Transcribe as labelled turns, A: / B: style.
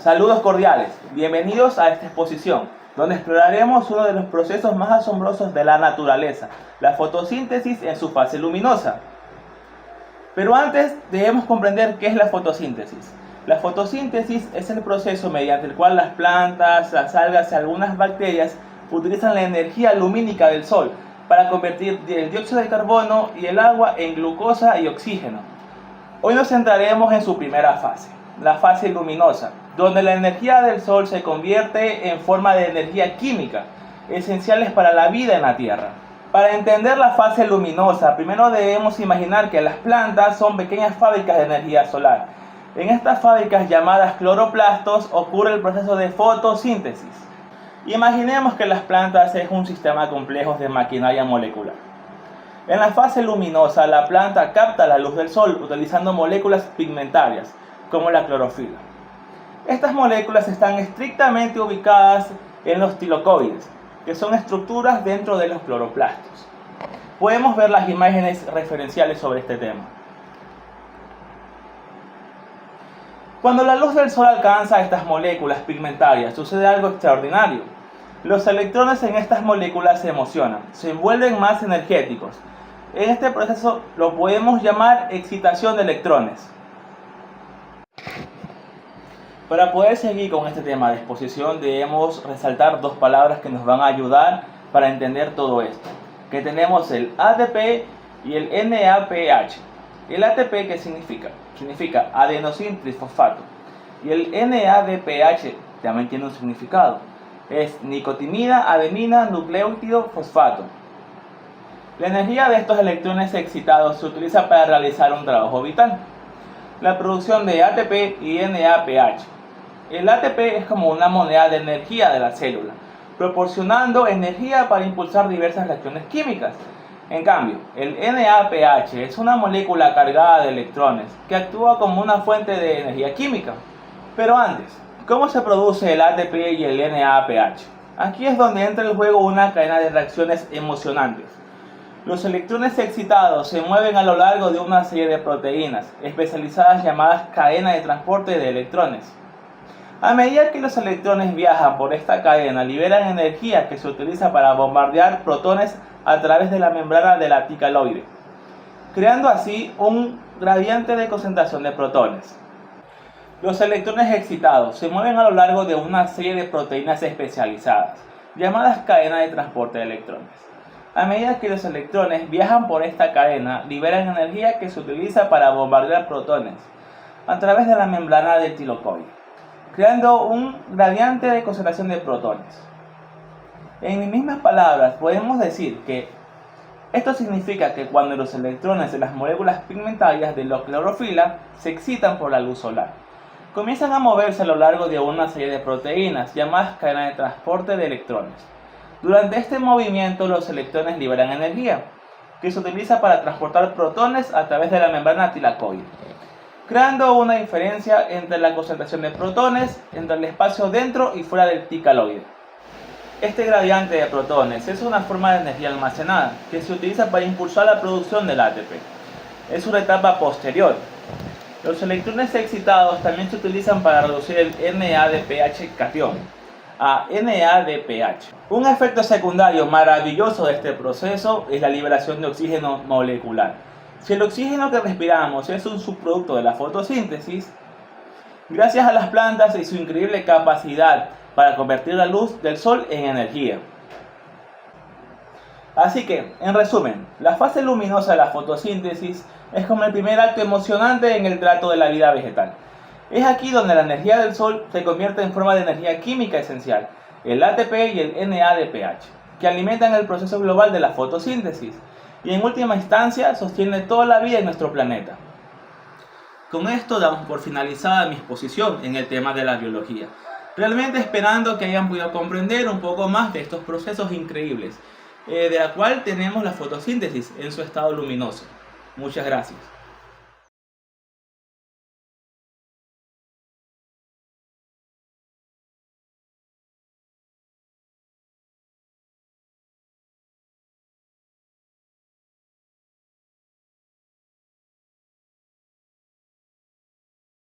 A: Saludos cordiales, bienvenidos a esta exposición, donde exploraremos uno de los procesos más asombrosos de la naturaleza, la fotosíntesis en su fase luminosa. Pero antes debemos comprender qué es la fotosíntesis. La fotosíntesis es el proceso mediante el cual las plantas, las algas y algunas bacterias utilizan la energía lumínica del sol para convertir el dióxido de carbono y el agua en glucosa y oxígeno. Hoy nos centraremos en su primera fase, la fase luminosa, donde la energía del sol se convierte en forma de energía química, esenciales para la vida en la Tierra. Para entender la fase luminosa, primero debemos imaginar que las plantas son pequeñas fábricas de energía solar. En estas fábricas llamadas cloroplastos ocurre el proceso de fotosíntesis. Imaginemos que las plantas es un sistema complejo de maquinaria molecular. En la fase luminosa, la planta capta la luz del sol utilizando moléculas pigmentarias, como la clorofila. Estas moléculas están estrictamente ubicadas en los tilacoides, que son estructuras dentro de los cloroplastos. Podemos ver las imágenes referenciales sobre este tema. Cuando la luz del sol alcanza estas moléculas pigmentarias, sucede algo extraordinario. Los electrones en estas moléculas se emocionan, se vuelven más energéticos. En este proceso lo podemos llamar excitación de electrones. Para poder seguir con este tema de exposición debemos resaltar dos palabras que nos van a ayudar para entender todo esto. Que tenemos el ATP y el NADPH. El ATP, ¿qué significa? Significa adenosín trifosfato. Y el NADPH también tiene un significado. Es nicotinamida, adenina, nucleótido, fosfato. La energía de estos electrones excitados se utiliza para realizar un trabajo vital. La producción de ATP y NADPH. El ATP es como una moneda de energía de la célula, proporcionando energía para impulsar diversas reacciones químicas. En cambio, el NADPH es una molécula cargada de electrones que actúa como una fuente de energía química. Pero antes, ¿cómo se produce el ATP y el NADPH? Aquí es donde entra en juego una cadena de reacciones emocionantes. Los electrones excitados se mueven a lo largo de una serie de proteínas especializadas llamadas cadena de transporte de electrones. A medida que los electrones viajan por esta cadena, liberan energía que se utiliza para bombardear protones a través de la membrana del aticaloide, creando así un gradiente de concentración de protones. Los electrones excitados se mueven a lo largo de una serie de proteínas especializadas, llamadas cadenas de transporte de electrones. A medida que los electrones viajan por esta cadena, liberan energía que se utiliza para bombardear protones a través de la membrana del tilacoide, creando un gradiente de concentración de protones. En mis mismas palabras, podemos decir que esto significa que cuando los electrones de las moléculas pigmentarias de la clorofila se excitan por la luz solar, comienzan a moverse a lo largo de una serie de proteínas llamadas cadenas de transporte de electrones. Durante este movimiento, los electrones liberan energía que se utiliza para transportar protones a través de la membrana tilacoide, creando una diferencia entre la concentración de protones entre el espacio dentro y fuera del ticaloide. Este gradiente de protones es una forma de energía almacenada que se utiliza para impulsar la producción del ATP. Es una etapa posterior. Los electrones excitados también se utilizan para reducir el NADPH catión a NADPH. Un efecto secundario maravilloso de este proceso es la liberación de oxígeno molecular. Si el oxígeno que respiramos es un subproducto de la fotosíntesis, gracias a las plantas y su increíble capacidad para convertir la luz del sol en energía. Así que, en resumen, la fase luminosa de la fotosíntesis es como el primer acto emocionante en el trato de la vida vegetal. Es aquí donde la energía del sol se convierte en forma de energía química esencial, el ATP y el NADPH, que alimentan el proceso global de la fotosíntesis y en última instancia sostiene toda la vida en nuestro planeta. Con esto damos por finalizada mi exposición en el tema de la biología, realmente esperando que hayan podido comprender un poco más de estos procesos increíbles, de la cual tenemos la fotosíntesis en su estado luminoso. Muchas gracias.